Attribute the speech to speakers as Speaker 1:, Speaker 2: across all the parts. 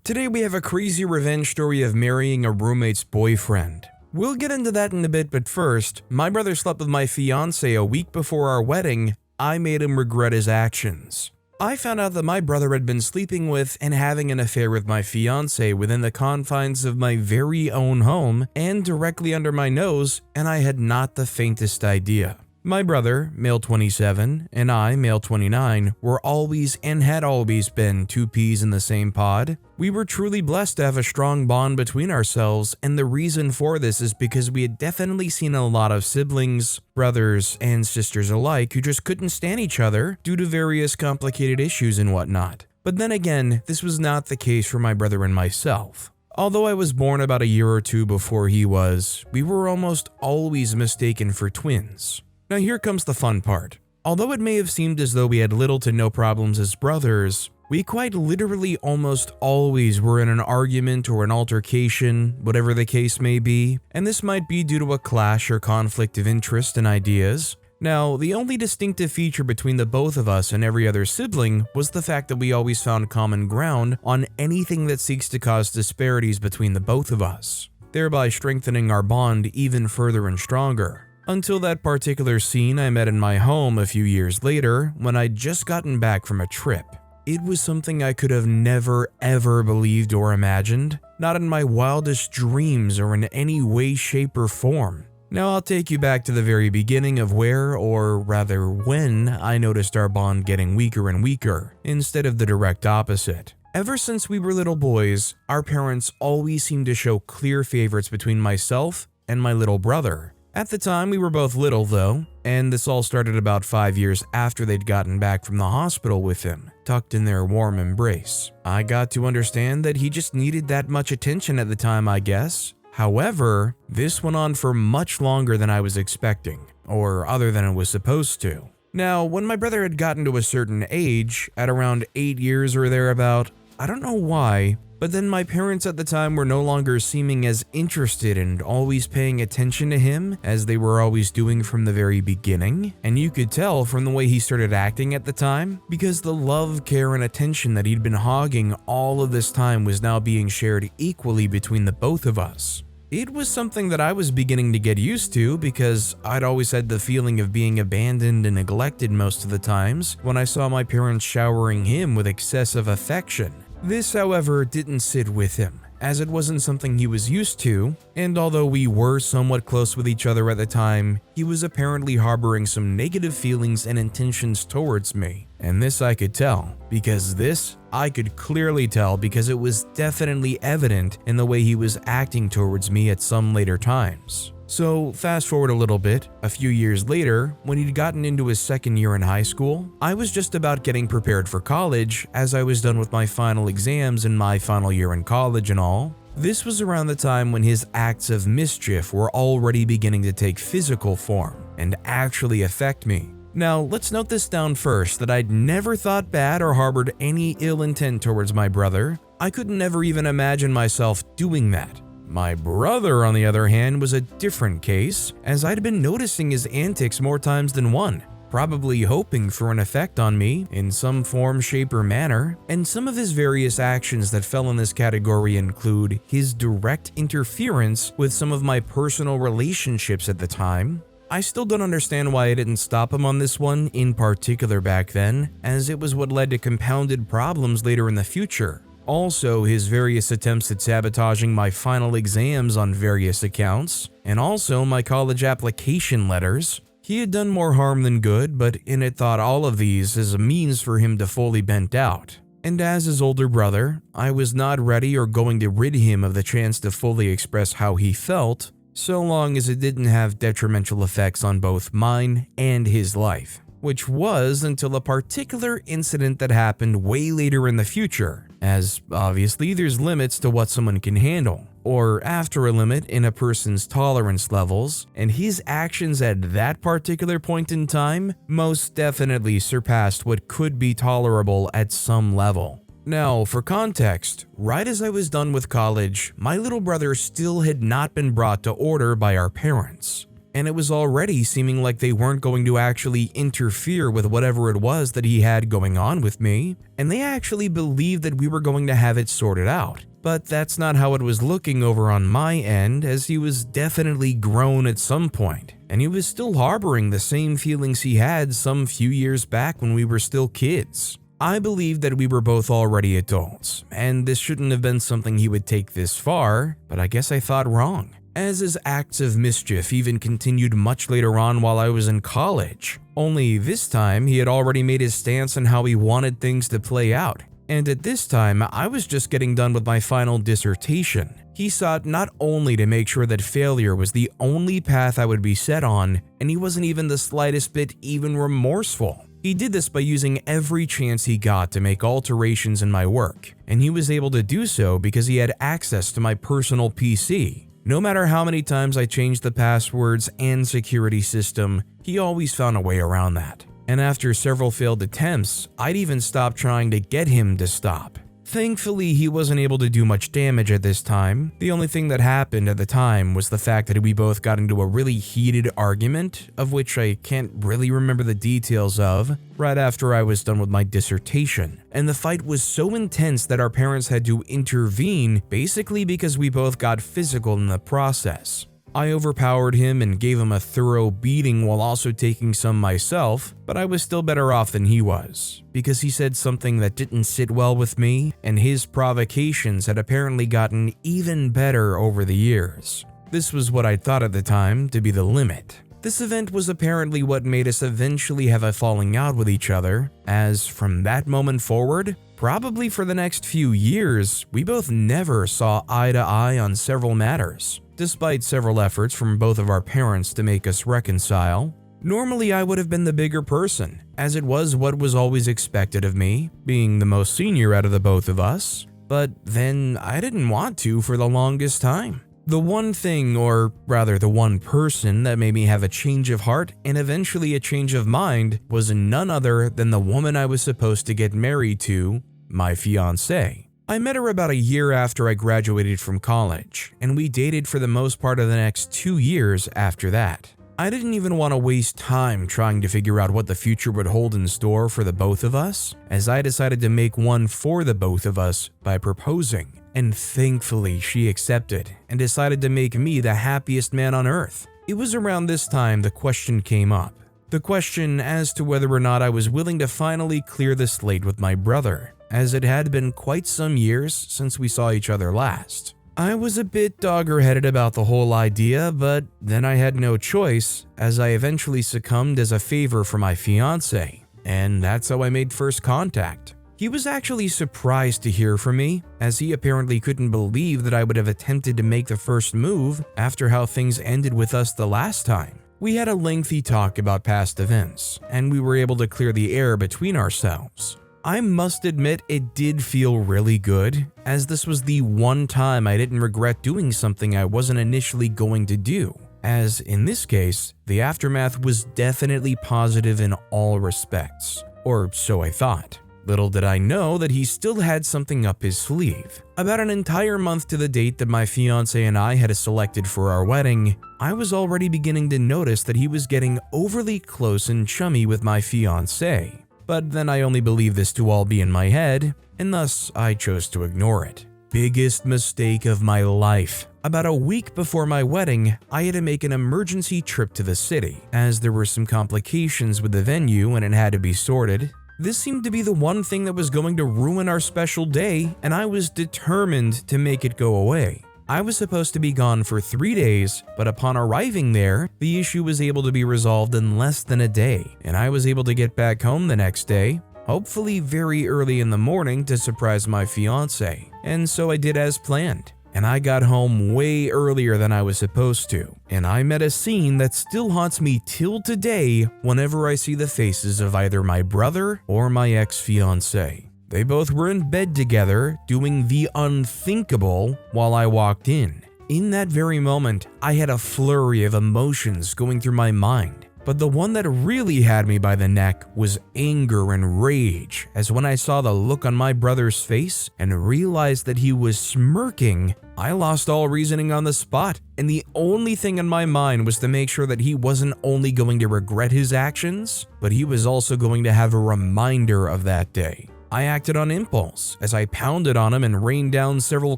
Speaker 1: Today we have a crazy revenge story of marrying a roommate's boyfriend. We'll get into that in a bit, but first, my brother slept with my fiancée a week before our wedding. I made him regret his actions. I found out that my brother had been sleeping with and having an affair with my fiancée within the confines of my very own home and directly under my nose, and I had not the faintest idea. My brother, male 27, and I, male 29, were always and had always been two peas in the same pod. We were truly blessed to have a strong bond between ourselves, and the reason for this is because we had definitely seen a lot of siblings, brothers, and sisters alike who just couldn't stand each other due to various complicated issues and whatnot. But then again, this was not the case for my brother and myself. Although I was born about a year or two before he was, we were almost always mistaken for twins. Now here comes the fun part. Although it may have seemed as though we had little to no problems as brothers, we quite literally almost always were in an argument or an altercation, whatever the case may be, and this might be due to a clash or conflict of interest and ideas. Now, the only distinctive feature between the both of us and every other sibling was the fact that we always found common ground on anything that seeks to cause disparities between the both of us, thereby strengthening our bond even further and stronger. Until that particular scene I met in my home a few years later when I'd just gotten back from a trip. It was something I could have never ever believed or imagined, not in my wildest dreams or in any way, shape, or form. Now I'll take you back to the very beginning of where, or rather when, I noticed our bond getting weaker and weaker, instead of the direct opposite. Ever since we were little boys, our parents always seemed to show clear favorites between myself and my little brother. At the time, we were both little though, and this all started about 5 years after they'd gotten back from the hospital with him, tucked in their warm embrace. I got to understand that he just needed that much attention at the time, I guess. However, this went on for much longer than I was expecting, or other than it was supposed to. Now, when my brother had gotten to a certain age, at around 8 years or thereabout, I don't know why, but then my parents at the time were no longer seeming as interested and always paying attention to him as they were always doing from the very beginning, and you could tell from the way he started acting at the time, because the love, care, and attention that he'd been hogging all of this time was now being shared equally between the both of us. It was something that I was beginning to get used to because I'd always had the feeling of being abandoned and neglected most of the times when I saw my parents showering him with excessive affection. This, however, didn't sit with him, as it wasn't something he was used to, and although we were somewhat close with each other at the time, he was apparently harboring some negative feelings and intentions towards me. And this I could tell, because I could clearly tell because it was definitely evident in the way he was acting towards me at some later times. So fast forward a little bit, a few years later, when he'd gotten into his second year in high school, I was just about getting prepared for college as I was done with my final exams in my final year in college and all. This was around the time when his acts of mischief were already beginning to take physical form and actually affect me. Now, let's note this down first that I'd never thought bad or harbored any ill intent towards my brother. I could never even imagine myself doing that. My brother, on the other hand, was a different case, as I'd been noticing his antics more times than one, probably hoping for an effect on me in some form, shape, or manner, and some of his various actions that fell in this category include his direct interference with some of my personal relationships at the time. I still don't understand why I didn't stop him on this one in particular back then, as it was what led to compounded problems later in the future. Also, his various attempts at sabotaging my final exams on various accounts, and also my college application letters. He had done more harm than good, but in it thought all of these as a means for him to fully vent out. And as his older brother, I was not ready or going to rid him of the chance to fully express how he felt, so long as it didn't have detrimental effects on both mine and his life. Which was until a particular incident that happened way later in the future, as obviously there's limits to what someone can handle, or after a limit in a person's tolerance levels, and his actions at that particular point in time most definitely surpassed what could be tolerable at some level. Now, for context, right as I was done with college, my little brother still had not been brought to order by our parents. and it was already seeming like they weren't going to actually interfere with whatever it was that he had going on with me, and they actually believed that we were going to have it sorted out. But that's not how it was looking over on my end, as he was definitely grown at some point, and he was still harboring the same feelings he had some few years back when we were still kids. I believed that we were both already adults, and this shouldn't have been something he would take this far, but I guess I thought wrong, as his acts of mischief even continued much later on while I was in college. Only this time, he had already made his stance on how he wanted things to play out. And at this time, I was just getting done with my final dissertation. He sought not only to make sure that failure was the only path I would be set on, and he wasn't even the slightest bit even remorseful. He did this by using every chance he got to make alterations in my work, and he was able to do so because he had access to my personal PC. No matter how many times I changed the passwords and security system, he always found a way around that. And after several failed attempts, I'd even stopped trying to get him to stop. Thankfully, he wasn't able to do much damage at this time. The only thing that happened at the time was the fact that we both got into a really heated argument, of which I can't really remember the details of, right after I was done with my dissertation. And the fight was so intense that our parents had to intervene, basically because we both got physical in the process. I overpowered him and gave him a thorough beating while also taking some myself, but I was still better off than he was, because he said something that didn't sit well with me, and his provocations had apparently gotten even better over the years. This was what I thought at the time to be the limit. This event was apparently what made us eventually have a falling out with each other, as from that moment forward, probably for the next few years, we both never saw eye to eye on several matters. Despite several efforts from both of our parents to make us reconcile. Normally I would have been the bigger person, as it was what was always expected of me, being the most senior out of the both of us, but then I didn't want to for the longest time. The one thing, or rather the one person that made me have a change of heart and eventually a change of mind was none other than the woman I was supposed to get married to, my fiancée. I met her about a year after I graduated from college, and we dated for the most part of the next 2 years after that. I didn't even want to waste time trying to figure out what the future would hold in store for the both of us, as I decided to make one for the both of us by proposing, and thankfully she accepted and decided to make me the happiest man on earth. It was around this time the question came up. The question as to whether or not I was willing to finally clear the slate with my brother, as it had been quite some years since we saw each other last. I was a bit dogger-headed about the whole idea, but then I had no choice, as I eventually succumbed as a favor for my fiancé, and that's how I made first contact. He was actually surprised to hear from me, as he apparently couldn't believe that I would have attempted to make the first move after how things ended with us the last time. We had a lengthy talk about past events, and we were able to clear the air between ourselves. I must admit it did feel really good, as this was the one time I didn't regret doing something I wasn't initially going to do, as in this case, the aftermath was definitely positive in all respects, or so I thought. Little did I know that he still had something up his sleeve. About an entire month to the date that my fiancé and I had selected for our wedding, I was already beginning to notice that he was getting overly close and chummy with my fiancée. But then I only believed this to all be in my head, and thus I chose to ignore it. Biggest mistake of my life. About a week before my wedding, I had to make an emergency trip to the city, as there were some complications with the venue and it had to be sorted. This seemed to be the one thing that was going to ruin our special day, and I was determined to make it go away. I was supposed to be gone for 3 days, but upon arriving there, the issue was able to be resolved in less than a day, and I was able to get back home the next day, hopefully very early in the morning to surprise my fiancé. And so I did as planned, and I got home way earlier than I was supposed to, and I met a scene that still haunts me till today whenever I see the faces of either my brother or my ex-fiancé. They both were in bed together, doing the unthinkable while I walked in. In that very moment, I had a flurry of emotions going through my mind, but the one that really had me by the neck was anger and rage, as when I saw the look on my brother's face and realized that he was smirking, I lost all reasoning on the spot, and the only thing in my mind was to make sure that he wasn't only going to regret his actions, but he was also going to have a reminder of that day. I acted on impulse as I pounded on him and rained down several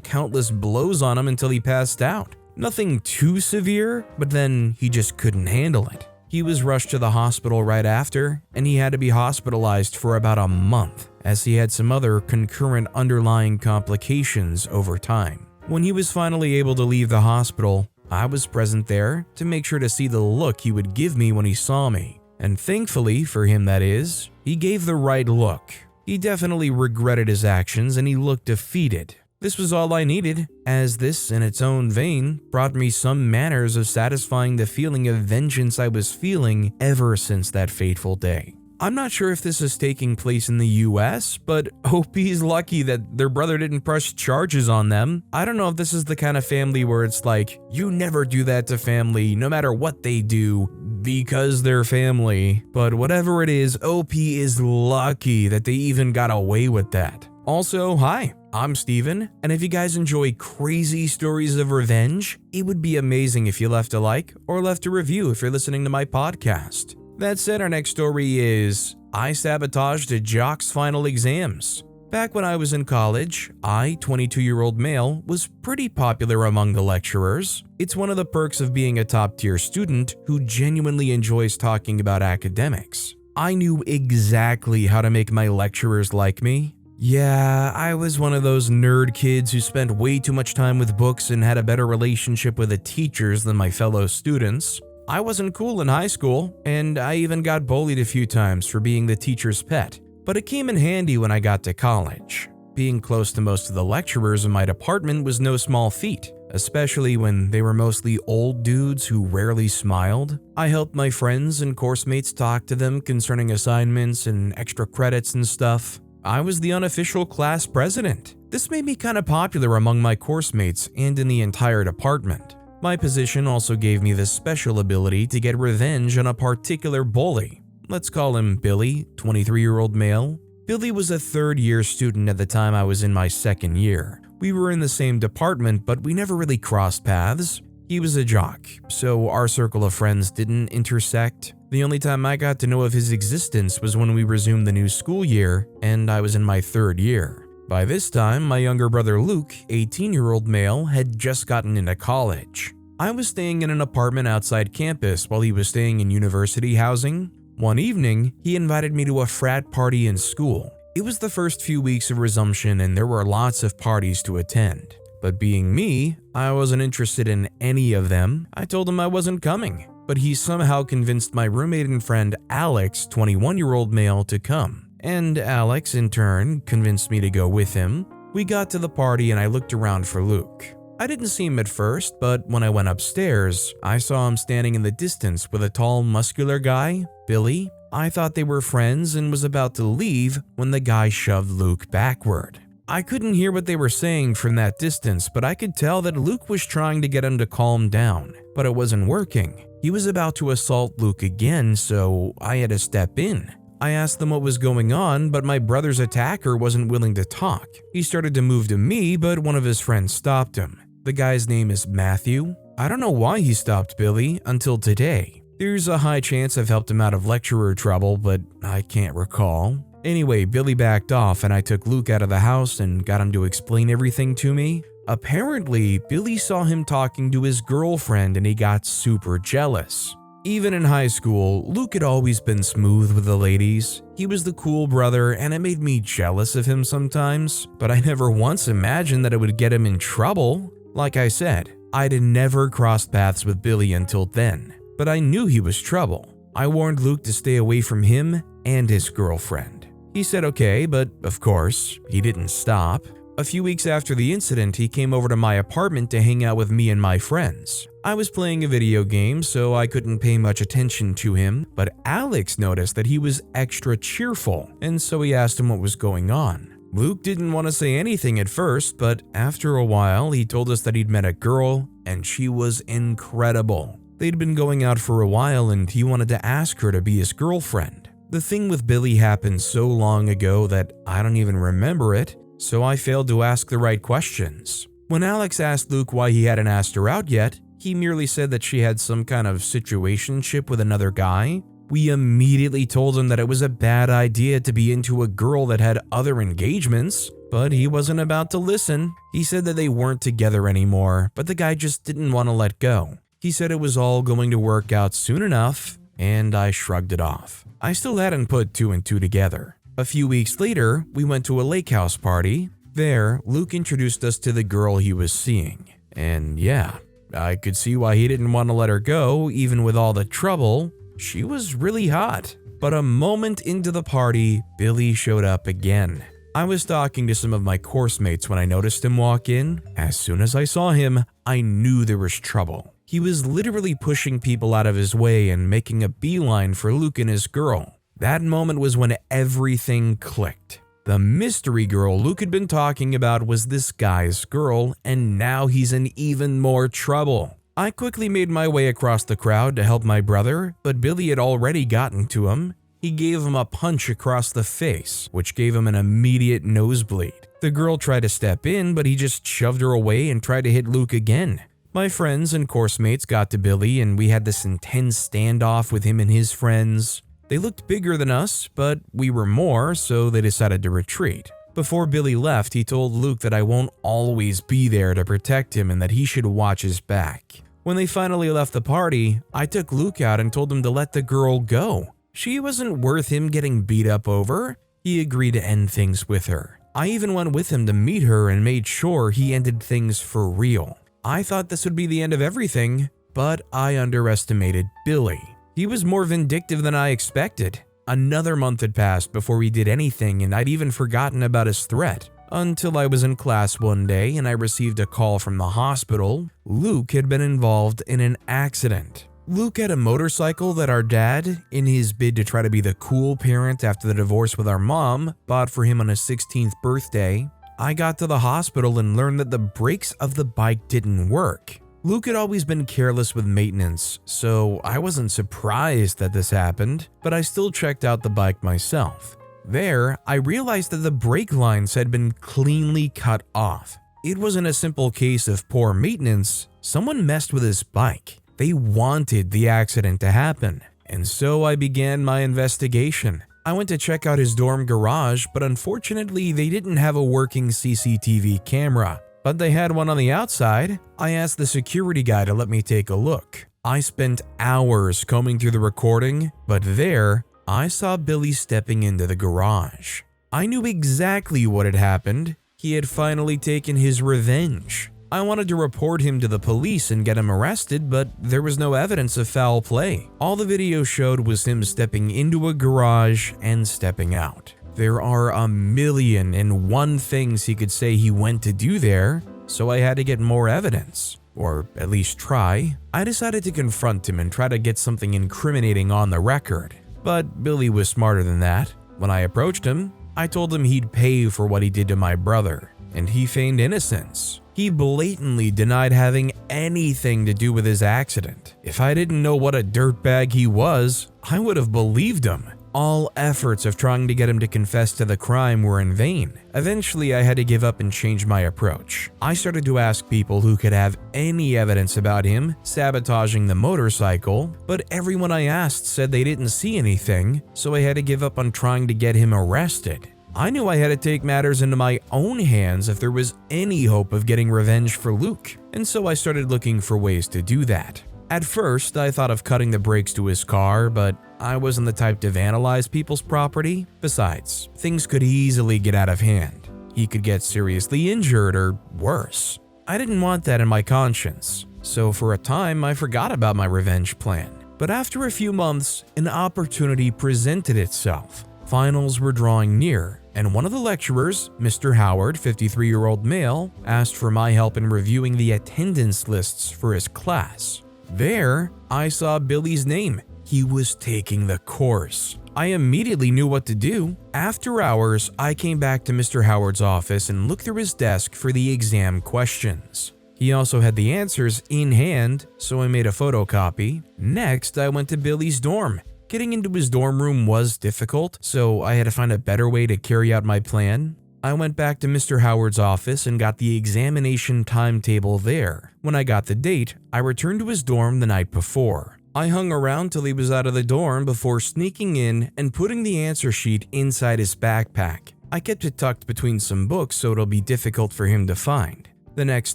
Speaker 1: countless blows on him until he passed out. Nothing too severe, but then he just couldn't handle it. He was rushed to the hospital right after, and he had to be hospitalized for about a month, as he had some other concurrent underlying complications over time. When he was finally able to leave the hospital, I was present there to make sure to see the look he would give me when he saw me. And thankfully, for him that is, he gave the right look. He definitely regretted his actions and he looked defeated. This was all I needed, as this, in its own vein, brought me some manners of satisfying the feeling of vengeance I was feeling ever since that fateful day. I'm not sure if this is taking place in the US, but OP's lucky that their brother didn't press charges on them. I don't know if this is the kind of family where it's like, you never do that to family, no matter what they do, because they're family. But whatever it is, OP is lucky that they even got away with that. Also, hi, I'm Steven, and if you guys enjoy crazy stories of revenge, it would be amazing if you left a like or left a review if you're listening to my podcast. That said, our next story is, I sabotaged a jock's final exams. Back when I was in college, I, 22-year-old male, was pretty popular among the lecturers. It's one of the perks of being a top-tier student who genuinely enjoys talking about academics. I knew exactly how to make my lecturers like me. Yeah, I was one of those nerd kids who spent way too much time with books and had a better relationship with the teachers than my fellow students. I wasn't cool in high school, and I even got bullied a few times for being the teacher's pet, but it came in handy when I got to college. Being close to most of the lecturers in my department was no small feat, especially when they were mostly old dudes who rarely smiled. I helped my friends and course mates talk to them concerning assignments and extra credits and stuff. I was the unofficial class president. This made me kind of popular among my course mates and in the entire department. My position also gave me the special ability to get revenge on a particular bully. Let's call him Billy, 23-year-old male. Billy was a third-year student at the time I was in my second year. We were in the same department, but we never really crossed paths. He was a jock, so our circle of friends didn't intersect. The only time I got to know of his existence was when we resumed the new school year, and I was in my third year. By this time, my younger brother Luke, 18-year-old male, had just gotten into college. I was staying in an apartment outside campus while he was staying in university housing. One evening, he invited me to a frat party in school. It was the first few weeks of resumption and there were lots of parties to attend. But being me, I wasn't interested in any of them. I told him I wasn't coming, but he somehow convinced my roommate and friend Alex, 21-year-old male, to come. And Alex, in turn, convinced me to go with him. We got to the party and I looked around for Luke. I didn't see him at first, but when I went upstairs, I saw him standing in the distance with a tall, muscular guy, Billy. I thought they were friends and was about to leave when the guy shoved Luke backward. I couldn't hear what they were saying from that distance, but I could tell that Luke was trying to get him to calm down, but it wasn't working. He was about to assault Luke again, so I had to step in. I asked them what was going on, but my brother's attacker wasn't willing to talk. He started to move to me, but one of his friends stopped him. The guy's name is Matthew. I don't know why he stopped Billy until today. There's a high chance I've helped him out of lecturer trouble, but I can't recall. Anyway, Billy backed off and I took Luke out of the house and got him to explain everything to me. Apparently, Billy saw him talking to his girlfriend and he got super jealous. Even in high school, Luke had always been smooth with the ladies. He was the cool brother and it made me jealous of him sometimes, but I never once imagined that it would get him in trouble. Like I said, I'd never crossed paths with Billy until then, but I knew he was trouble. I warned Luke to stay away from him and his girlfriend. He said okay, but of course, he didn't stop. A few weeks after the incident, he came over to my apartment to hang out with me and my friends. I was playing a video game, so I couldn't pay much attention to him, but Alex noticed that he was extra cheerful, and so he asked him what was going on. Luke didn't want to say anything at first, but after a while, he told us that he'd met a girl, and she was incredible. They'd been going out for a while, and he wanted to ask her to be his girlfriend. The thing with Billy happened so long ago that I don't even remember it, so I failed to ask the right questions. When Alex asked Luke why he hadn't asked her out yet, he merely said that she had some kind of situationship with another guy. We immediately told him that it was a bad idea to be into a girl that had other engagements, but he wasn't about to listen. He said that they weren't together anymore, but the guy just didn't want to let go. He said it was all going to work out soon enough, and I shrugged it off. I still hadn't put two and two together. A few weeks later, we went to a lake house party. There, Luke introduced us to the girl he was seeing. And yeah, I could see why he didn't want to let her go, even with all the trouble. She was really hot. But a moment into the party, Billy showed up again. I was talking to some of my course mates when I noticed him walk in. As soon as I saw him, I knew there was trouble. He was literally pushing people out of his way and making a beeline for Luke and his girl. That moment was when everything clicked. The mystery girl Luke had been talking about was this guy's girl, and now he's in even more trouble. I quickly made my way across the crowd to help my brother, but Billy had already gotten to him. He gave him a punch across the face, which gave him an immediate nosebleed. The girl tried to step in, but he just shoved her away and tried to hit Luke again. My friends and course mates got to Billy, and we had this intense standoff with him and his friends. They looked bigger than us, but we were more, so they decided to retreat. Before Billy left, he told Luke that I won't always be there to protect him and that he should watch his back. When they finally left the party, I took Luke out and told him to let the girl go. She wasn't worth him getting beat up over. He agreed to end things with her. I even went with him to meet her and made sure he ended things for real. I thought this would be the end of everything, but I underestimated Billy. He was more vindictive than I expected. Another month had passed before we did anything, and I'd even forgotten about his threat. Until I was in class one day and I received a call from the hospital. Luke had been involved in an accident. Luke had a motorcycle that our dad, in his bid to try to be the cool parent after the divorce with our mom, bought for him on his 16th birthday. I got to the hospital and learned that the brakes of the bike didn't work. Luke had always been careless with maintenance, so I wasn't surprised that this happened, but I still checked out the bike myself. There, I realized that the brake lines had been cleanly cut off. It wasn't a simple case of poor maintenance. Someone messed with his bike. They wanted the accident to happen, and so I began my investigation. I went to check out his dorm garage, but unfortunately they didn't have a working CCTV camera. But they had one on the outside. I asked the security guy to let me take a look. I spent hours combing through the recording, but there, I saw Billy stepping into the garage. I knew exactly what had happened. He had finally taken his revenge. I wanted to report him to the police and get him arrested, but there was no evidence of foul play. All the video showed was him stepping into a garage and stepping out. There are 1,000,001 things he could say he went to do there, so I had to get more evidence, or at least try. I decided to confront him and try to get something incriminating on the record, but Billy was smarter than that. When I approached him, I told him he'd pay for what he did to my brother, and he feigned innocence. He blatantly denied having anything to do with his accident. If I didn't know what a dirtbag he was, I would have believed him. All efforts of trying to get him to confess to the crime were in vain. Eventually, I had to give up and change my approach. I started to ask people who could have any evidence about him sabotaging the motorcycle, but everyone I asked said they didn't see anything, so I had to give up on trying to get him arrested. I knew I had to take matters into my own hands if there was any hope of getting revenge for Luke, and so I started looking for ways to do that. At first, I thought of cutting the brakes to his car, but I wasn't the type to vandalize people's property. Besides, things could easily get out of hand. He could get seriously injured or worse. I didn't want that in my conscience, so for a time I forgot about my revenge plan. But after a few months, an opportunity presented itself. Finals were drawing near, and one of the lecturers, Mr. Howard, 53-year-old male, asked for my help in reviewing the attendance lists for his class. There, I saw Billy's name. He was taking the course. I immediately knew what to do. After hours, I came back to Mr. Howard's office and looked through his desk for the exam questions. He also had the answers in hand, so I made a photocopy. Next, I went to Billy's dorm. Getting into his dorm room was difficult, so I had to find a better way to carry out my plan. I went back to Mr. Howard's office and got the examination timetable there. When I got the date, I returned to his dorm the night before. I hung around till he was out of the dorm before sneaking in and putting the answer sheet inside his backpack. I kept it tucked between some books so it'll be difficult for him to find. The next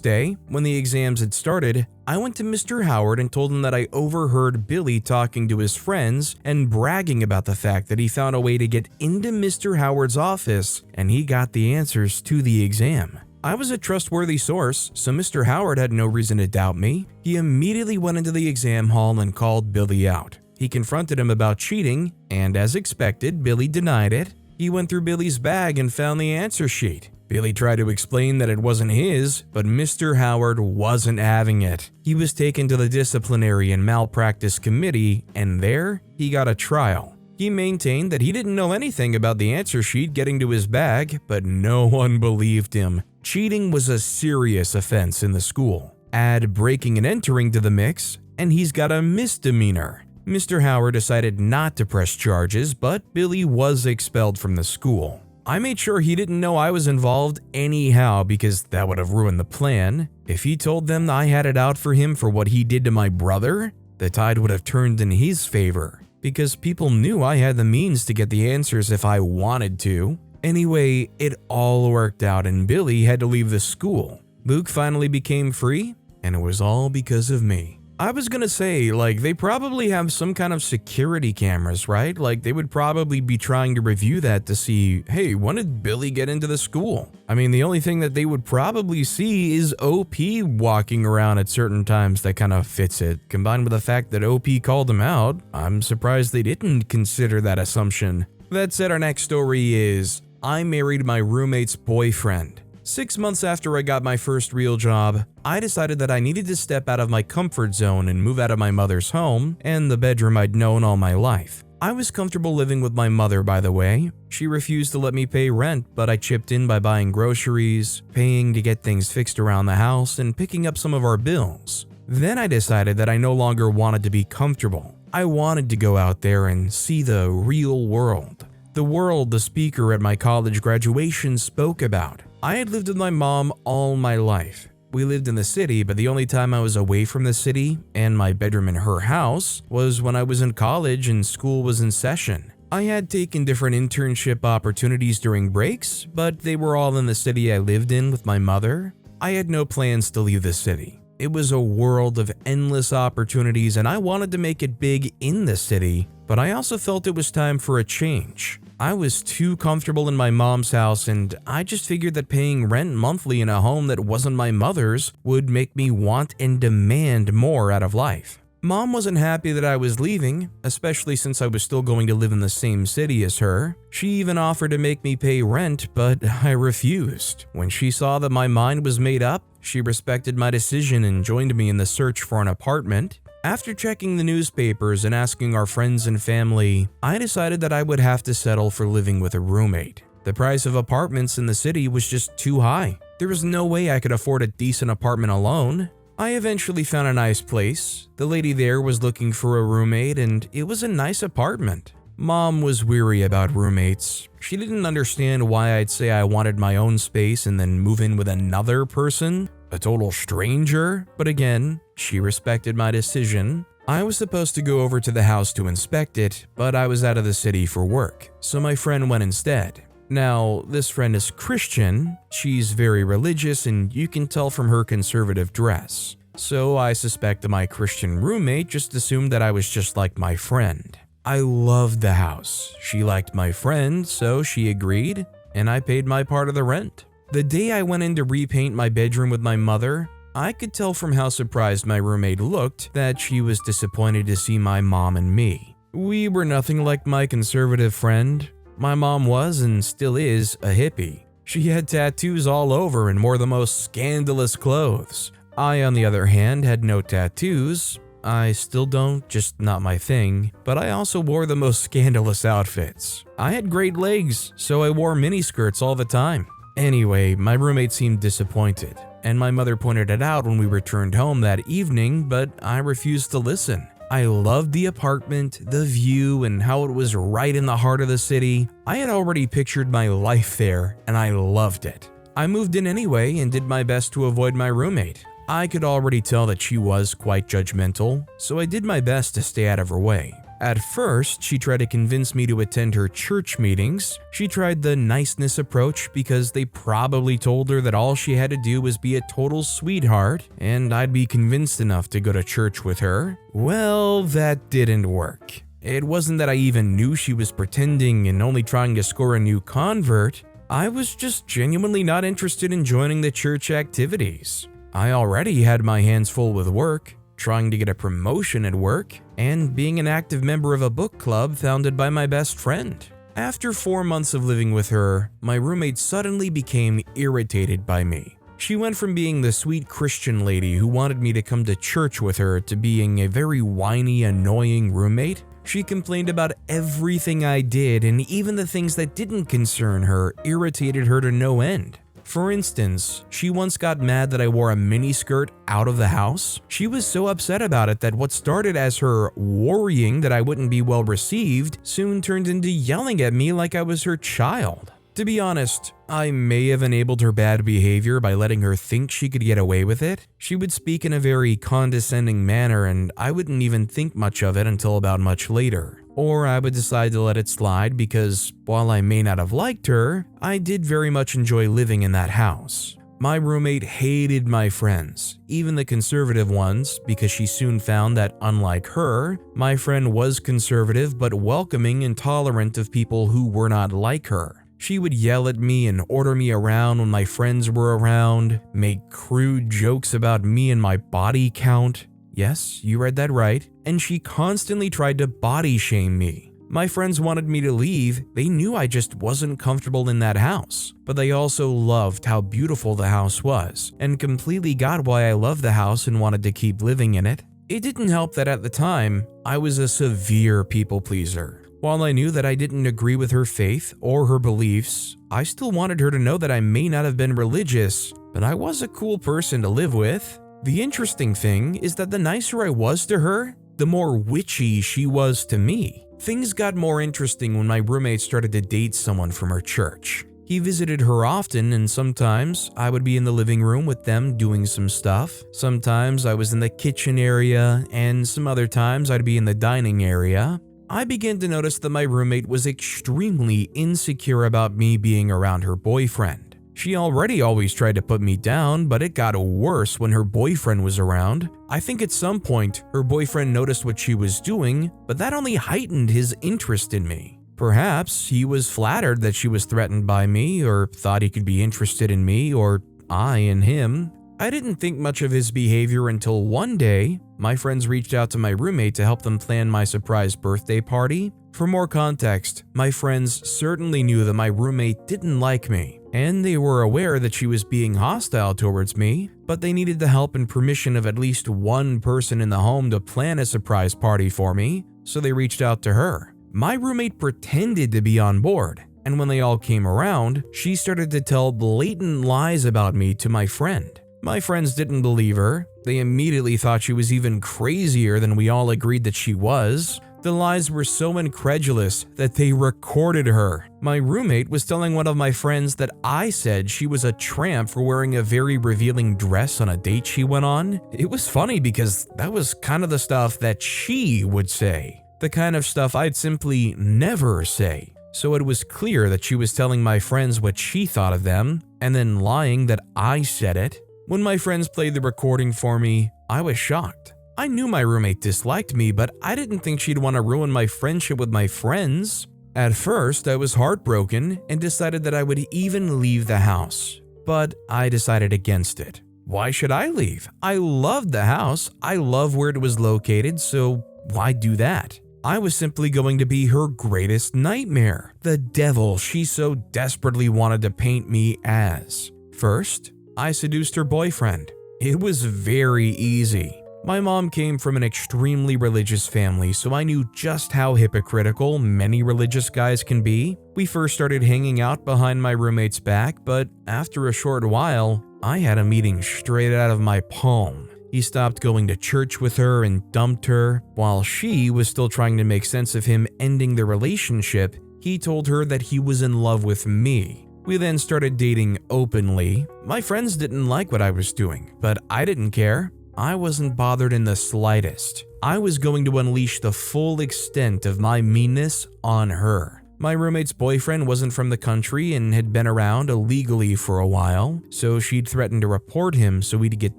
Speaker 1: day, when the exams had started, I went to Mr. Howard and told him that I overheard Billy talking to his friends and bragging about the fact that he found a way to get into Mr. Howard's office and he got the answers to the exam. I was a trustworthy source, so Mr. Howard had no reason to doubt me. He immediately went into the exam hall and called Billy out. He confronted him about cheating, and as expected, Billy denied it. He went through Billy's bag and found the answer sheet. Billy tried to explain that it wasn't his, but Mr. Howard wasn't having it. He was taken to the disciplinary and malpractice committee, and there he got a trial. He maintained that he didn't know anything about the answer sheet getting to his bag, but no one believed him. Cheating was a serious offense in the school. Add breaking and entering to the mix, and he's got a misdemeanor. Mr. Howard decided not to press charges, but Billy was expelled from the school. I made sure he didn't know I was involved anyhow because that would have ruined the plan. If he told them I had it out for him for what he did to my brother, the tide would have turned in his favor because people knew I had the means to get the answers if I wanted to. Anyway, it all worked out and Billy had to leave the school. Luke finally became free, and it was all because of me. I was gonna say, they probably have some kind of security cameras, right? They would probably be trying to review that to see, hey, when did Billy get into the school? I mean, the only thing that they would probably see is OP walking around at certain times that kind of fits it. Combined with the fact that OP called him out, I'm surprised they didn't consider that assumption. That said, our next story is, I married my roommate's boyfriend. 6 months after I got my first real job, I decided that I needed to step out of my comfort zone and move out of my mother's home and the bedroom I'd known all my life. I was comfortable living with my mother, by the way. She refused to let me pay rent, but I chipped in by buying groceries, paying to get things fixed around the house, and picking up some of our bills. Then I decided that I no longer wanted to be comfortable. I wanted to go out there and see the real world. The world the speaker at my college graduation spoke about. I had lived with my mom all my life. We lived in the city, but the only time I was away from the city and my bedroom in her house was when I was in college and school was in session. I had taken different internship opportunities during breaks, but they were all in the city I lived in with my mother. I had no plans to leave the city. It was a world of endless opportunities and I wanted to make it big in the city, but I also felt it was time for a change. I was too comfortable in my mom's house and I just figured that paying rent monthly in a home that wasn't my mother's would make me want and demand more out of life. Mom wasn't happy that I was leaving, especially since I was still going to live in the same city as her. She even offered to make me pay rent, but I refused. When she saw that my mind was made up, she respected my decision and joined me in the search for an apartment. After checking the newspapers and asking our friends and family, I decided that I would have to settle for living with a roommate. The price of apartments in the city was just too high. There was no way I could afford a decent apartment alone. I eventually found a nice place. The lady there was looking for a roommate and it was a nice apartment. Mom was weary about roommates. She didn't understand why I'd say I wanted my own space and then move in with another person, a total stranger, but again, she respected my decision. I was supposed to go over to the house to inspect it, but I was out of the city for work, so my friend went instead. Now, this friend is Christian, she's very religious and you can tell from her conservative dress. So I suspect that my Christian roommate just assumed that I was just like my friend. I loved the house. She liked my friend, so she agreed, and I paid my part of the rent. The day I went in to repaint my bedroom with my mother, I could tell from how surprised my roommate looked that she was disappointed to see my mom and me. We were nothing like my conservative friend. My mom was and still is a hippie. She had tattoos all over and wore the most scandalous clothes. I, on the other hand, had no tattoos. I still don't, just not my thing, but I also wore the most scandalous outfits. I had great legs, so I wore miniskirts all the time. Anyway, my roommate seemed disappointed, and my mother pointed it out when we returned home that evening, but I refused to listen. I loved the apartment, the view, and how it was right in the heart of the city. I had already pictured my life there, and I loved it. I moved in anyway and did my best to avoid my roommate. I could already tell that she was quite judgmental, so I did my best to stay out of her way. At first, she tried to convince me to attend her church meetings. She tried the niceness approach because they probably told her that all she had to do was be a total sweetheart and I'd be convinced enough to go to church with her. Well, that didn't work. It wasn't that I even knew she was pretending and only trying to score a new convert. I was just genuinely not interested in joining the church activities. I already had my hands full with work, trying to get a promotion at work, and being an active member of a book club founded by my best friend. After 4 months of living with her, my roommate suddenly became irritated by me. She went from being the sweet Christian lady who wanted me to come to church with her to being a very whiny, annoying roommate. She complained about everything I did, and even the things that didn't concern her irritated her to no end. For instance, she once got mad that I wore a miniskirt out of the house. She was so upset about it that what started as her worrying that I wouldn't be well received soon turned into yelling at me like I was her child. To be honest, I may have enabled her bad behavior by letting her think she could get away with it. She would speak in a very condescending manner and I wouldn't even think much of it until about much later. Or I would decide to let it slide because, while I may not have liked her, I did very much enjoy living in that house. My roommate hated my friends, even the conservative ones, because she soon found that, unlike her, my friend was conservative but welcoming and tolerant of people who were not like her. She would yell at me and order me around when my friends were around, make crude jokes about me and my body count. Yes, you read that right. And she constantly tried to body shame me. My friends wanted me to leave. They knew I just wasn't comfortable in that house. But they also loved how beautiful the house was and completely got why I loved the house and wanted to keep living in it. It didn't help that at the time, I was a severe people pleaser. While I knew that I didn't agree with her faith or her beliefs, I still wanted her to know that I may not have been religious, but I was a cool person to live with. The interesting thing is that the nicer I was to her, the more witchy she was to me. Things got more interesting when my roommate started to date someone from her church. He visited her often, and sometimes I would be in the living room with them doing some stuff. Sometimes I was in the kitchen area, and some other times I'd be in the dining area. I began to notice that my roommate was extremely insecure about me being around her boyfriend. She already always tried to put me down, but it got worse when her boyfriend was around. I think at some point, her boyfriend noticed what she was doing, but that only heightened his interest in me. Perhaps he was flattered that she was threatened by me, or thought he could be interested in me, or I in him. I didn't think much of his behavior until one day, my friends reached out to my roommate to help them plan my surprise birthday party. For more context, my friends certainly knew that my roommate didn't like me, and they were aware that she was being hostile towards me, but they needed the help and permission of at least one person in the home to plan a surprise party for me, so they reached out to her. My roommate pretended to be on board, and when they all came around, she started to tell blatant lies about me to my friend. My friends didn't believe her. They immediately thought she was even crazier than we all agreed that she was. The lies were so incredulous that they recorded her. My roommate was telling one of my friends that I said she was a tramp for wearing a very revealing dress on a date she went on. It was funny because that was kind of the stuff that she would say. The kind of stuff I'd simply never say. So it was clear that she was telling my friends what she thought of them, and then lying that I said it. When my friends played the recording for me, I was shocked. I knew my roommate disliked me, but I didn't think she'd want to ruin my friendship with my friends. At first, I was heartbroken and decided that I would even leave the house. But I decided against it. Why should I leave? I loved the house. I love where it was located, so why do that? I was simply going to be her greatest nightmare, the devil she so desperately wanted to paint me as. First, I seduced her boyfriend. It was very easy. My mom came from an extremely religious family, so I knew just how hypocritical many religious guys can be. We first started hanging out behind my roommate's back, but after a short while, I had a meeting straight out of my palm. He stopped going to church with her and dumped her. While she was still trying to make sense of him ending the relationship, he told her that he was in love with me. We then started dating openly. My friends didn't like what I was doing, but I didn't care. I wasn't bothered in the slightest. I was going to unleash the full extent of my meanness on her. My roommate's boyfriend wasn't from the country and had been around illegally for a while, so she'd threatened to report him so we'd get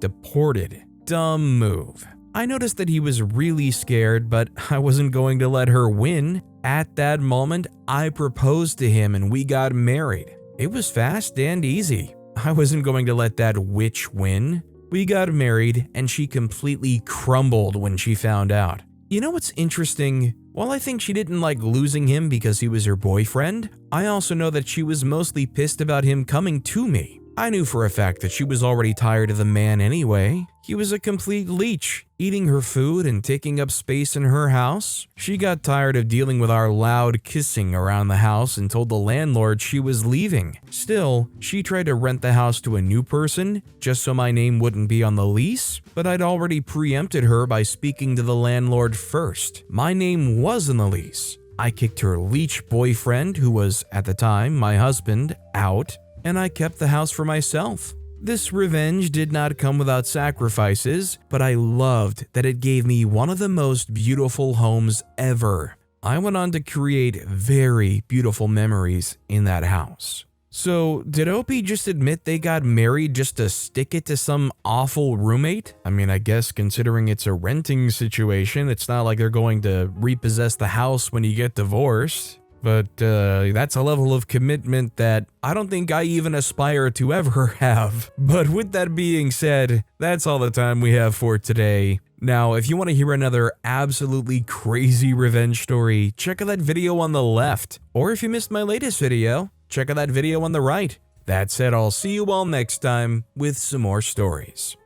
Speaker 1: deported. Dumb move. I noticed that he was really scared, but I wasn't going to let her win. At that moment, I proposed to him and we got married. It was fast and easy. I wasn't going to let that witch win. We got married and she completely crumbled when she found out. You know what's interesting? While I think she didn't like losing him because he was her boyfriend, I also know that she was mostly pissed about him coming to me. I knew for a fact that she was already tired of the man anyway. He was a complete leech, eating her food and taking up space in her house. She got tired of dealing with our loud kissing around the house and told the landlord she was leaving. Still, she tried to rent the house to a new person just so my name wouldn't be on the lease, but I'd already preempted her by speaking to the landlord first. My name was on the lease. I kicked her leech boyfriend, who was at the time my husband, out, and I kept the house for myself. This revenge did not come without sacrifices, but I loved that it gave me one of the most beautiful homes ever. I went on to create very beautiful memories in that house. So, did Opie just admit they got married just to stick it to some awful roommate? I mean, I guess considering it's a renting situation, it's not like they're going to repossess the house when you get divorced. But that's a level of commitment that I don't think I even aspire to ever have. But with that being said, that's all the time we have for today. Now, if you want to hear another absolutely crazy revenge story, check out that video on the left. Or if you missed my latest video, check out that video on the right. That said, I'll see you all next time with some more stories.